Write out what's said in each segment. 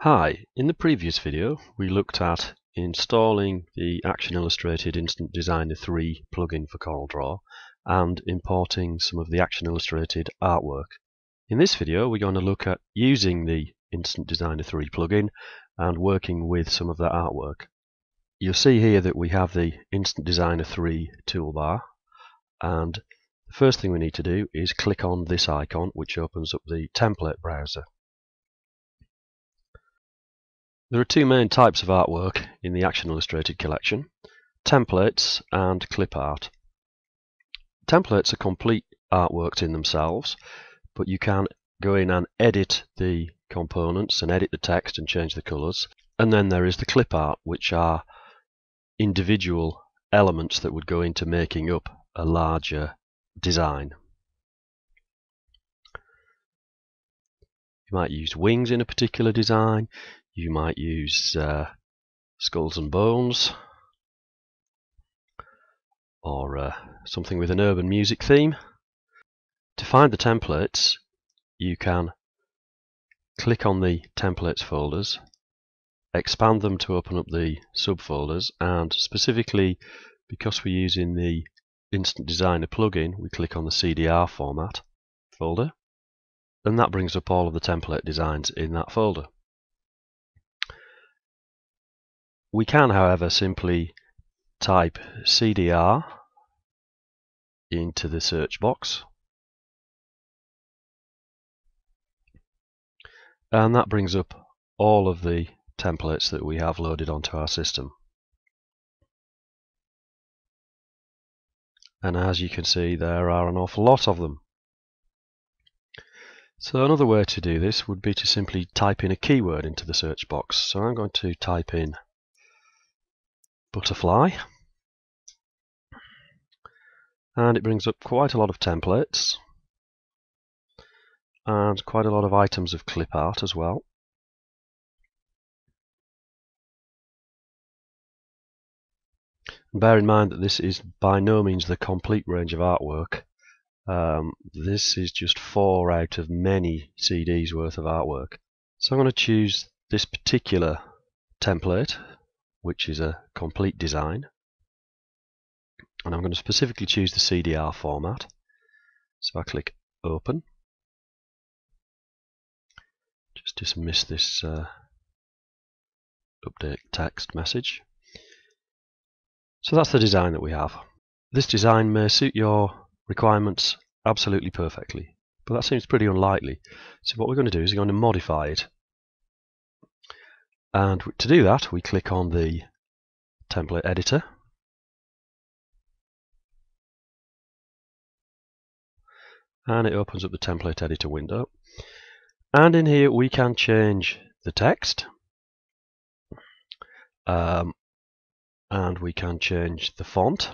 Hi, in the previous video we looked at installing the Action Illustrated Instant Designer 3 plugin for CorelDRAW and importing some of the Action Illustrated artwork. In this video we're going to look at using the Instant Designer 3 plugin and working with some of that artwork. You'll see here that we have the Instant Designer 3 toolbar, and the first thing we need to do is click on this icon, which opens up the template browser. There are two main types of artwork in the Action Illustrated collection: templates and clip art. Templates are complete artworks in themselves, but you can go in and edit the components and edit the text and change the colours. And then there is the clip art, which are individual elements that would go into making up a larger design. You might use wings in a particular design. You might use skulls and bones, or something with an urban music theme. To find the templates, you can click on the templates folders, expand them to open up the subfolders, and specifically because we're using the Instant Designer plugin, we click on the CDR format folder, and that brings up all of the template designs in that folder. We can, however, simply type CDR into the search box, and that brings up all of the templates that we have loaded onto our system. And as you can see, there are an awful lot of them. So another way to do this would be to simply type in a keyword into the search box. So I'm going to type in butterfly, and it brings up quite a lot of templates and quite a lot of items of clip art as well. And bear in mind that this is by no means the complete range of artwork. This is just 4 out of many CDs worth of artwork. So I'm going to choose this particular template, which is a complete design, and I'm going to specifically choose the CDR format. So I click open. Just dismiss this update text message. So that's the design that we have. This design may suit your requirements absolutely perfectly, but that seems pretty unlikely. So what we're going to do is we're going to modify it. And to do that, we click on the template editor, and it opens up the template editor window. And in here we can change the text, and we can change the font,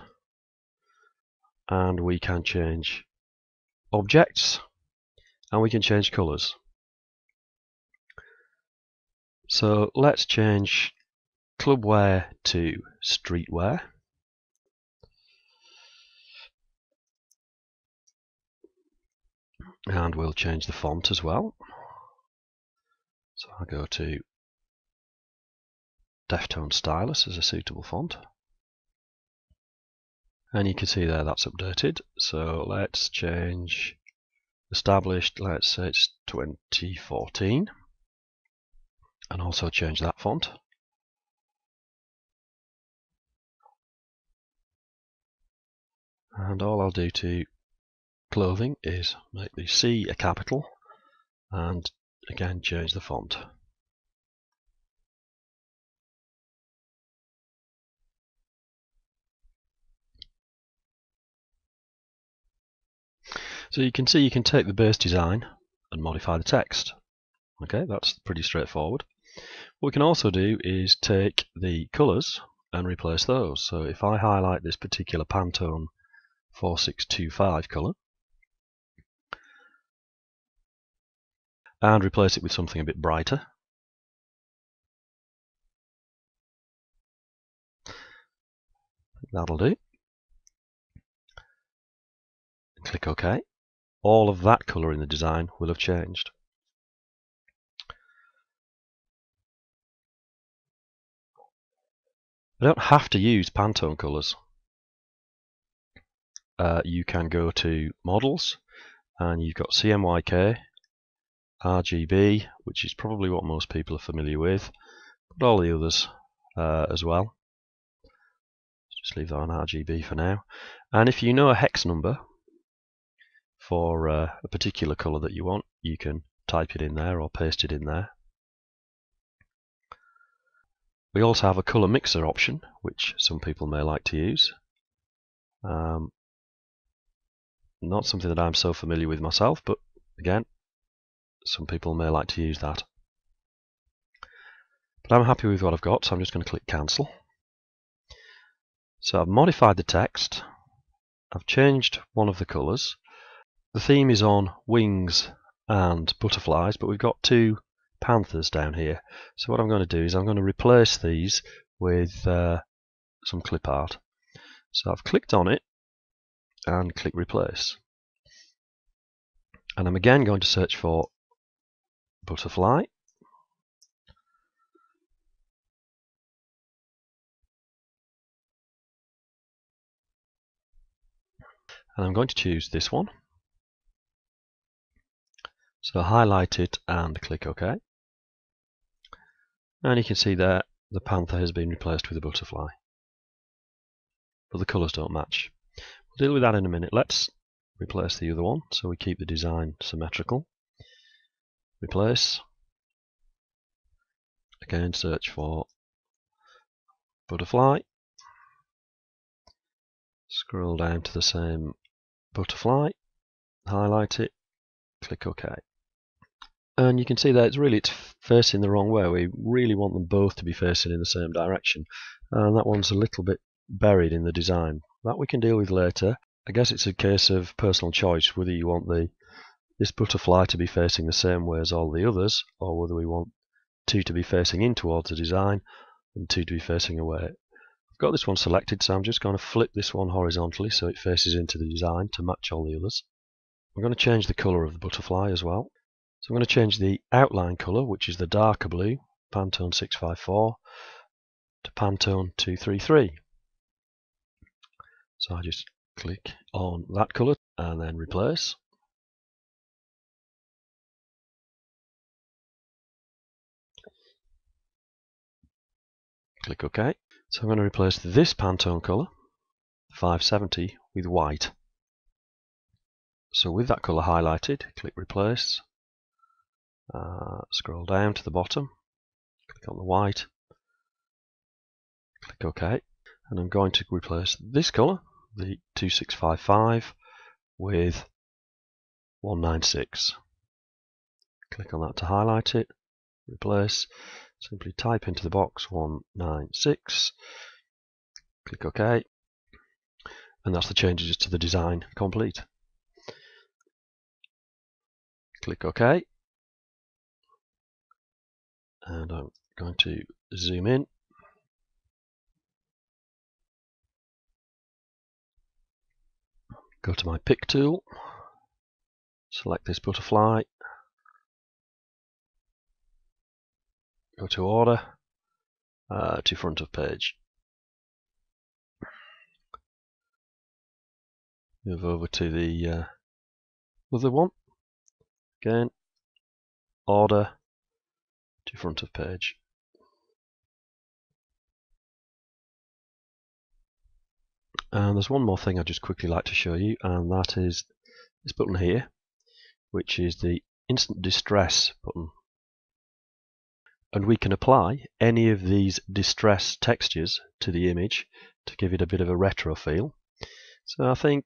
and we can change objects, and we can change colours. So let's change clubwear to streetwear. And we'll change the font as well. So I'll go to Deftone Stylus as a suitable font. And you can see there that's updated. So let's change established, let's say it's 2014. And also change that font. And all I'll do to clothing is make the C a capital, and again change the font. So you can see you can take the base design and modify the text. Okay, that's pretty straightforward. What we can also do is take the colours and replace those. So if I highlight this particular Pantone 4625 colour and replace it with something a bit brighter, that'll do. Click OK. All of that colour in the design will have changed. I don't have to use Pantone colours. You can go to Models, and you've got CMYK, RGB, which is probably what most people are familiar with, but all the others as well. Just leave that on RGB for now. And if you know a hex number for a particular colour that you want, you can type it in there or paste it in there. We also have a colour mixer option, which some people may like to use. Not something that I'm so familiar with myself, but again, some people may like to use that. But I'm happy with what I've got, so I'm just going to click cancel. So I've modified the text, I've changed one of the colours. The theme is on wings and butterflies, but we've got two panthers down here. So what I'm going to do is I'm going to replace these with some clip art. So I've clicked on it and click replace. And I'm again going to search for butterfly. And I'm going to choose this one. So highlight it and click OK. And you can see there the panther has been replaced with a butterfly. But the colours don't match. We'll deal with that in a minute. Let's replace the other one so we keep the design symmetrical. Replace. Again, search for butterfly. Scroll down to the same butterfly. Highlight it. Click OK. And you can see that it's facing the wrong way. We really want them both to be facing in the same direction. And that one's a little bit buried in the design. That we can deal with later. I guess it's a case of personal choice whether you want this butterfly to be facing the same way as all the others, or whether we want two to be facing in towards the design and two to be facing away. I've got this one selected, so I'm just going to flip this one horizontally so it faces into the design to match all the others. I'm going to change the colour of the butterfly as well. So I'm going to change the outline colour, which is the darker blue, Pantone 654, to Pantone 233. So I just click on that colour and then replace. Click OK. So I'm going to replace this Pantone colour, 570, with white. So with that colour highlighted, click replace. Scroll down to the bottom, click on the white, click OK, and I'm going to replace this colour, the 2655, with 196. Click on that to highlight it, replace, simply type into the box 196, click OK, and that's the changes to the design complete. Click OK. And I'm going to zoom in. Go to my pick tool, select this butterfly, go to order, to front of page. Move over to the other one, again, order, to front of page. And there's one more thing I'd just quickly like to show you, and that is this button here, which is the instant distress button. And we can apply any of these distress textures to the image to give it a bit of a retro feel. So I think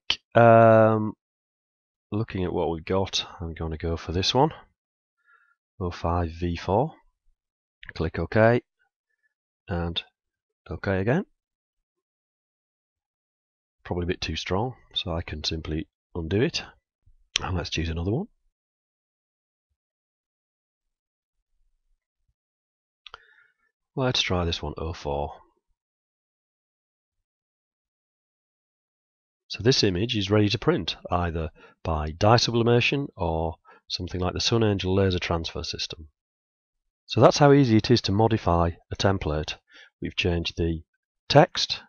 looking at what we've got, I'm going to go for this one, 05V4. Click OK, and OK again. Probably a bit too strong, so I can simply undo it. And let's choose another one. Let's try this one, 04. So this image is ready to print, either by dye sublimation or something like the Sun Angel laser transfer system. So that's how easy it is to modify a template. We've changed the text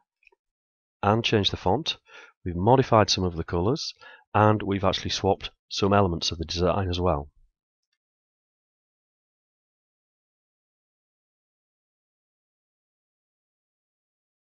and changed the font. We've modified some of the colours, and we've actually swapped some elements of the design as well.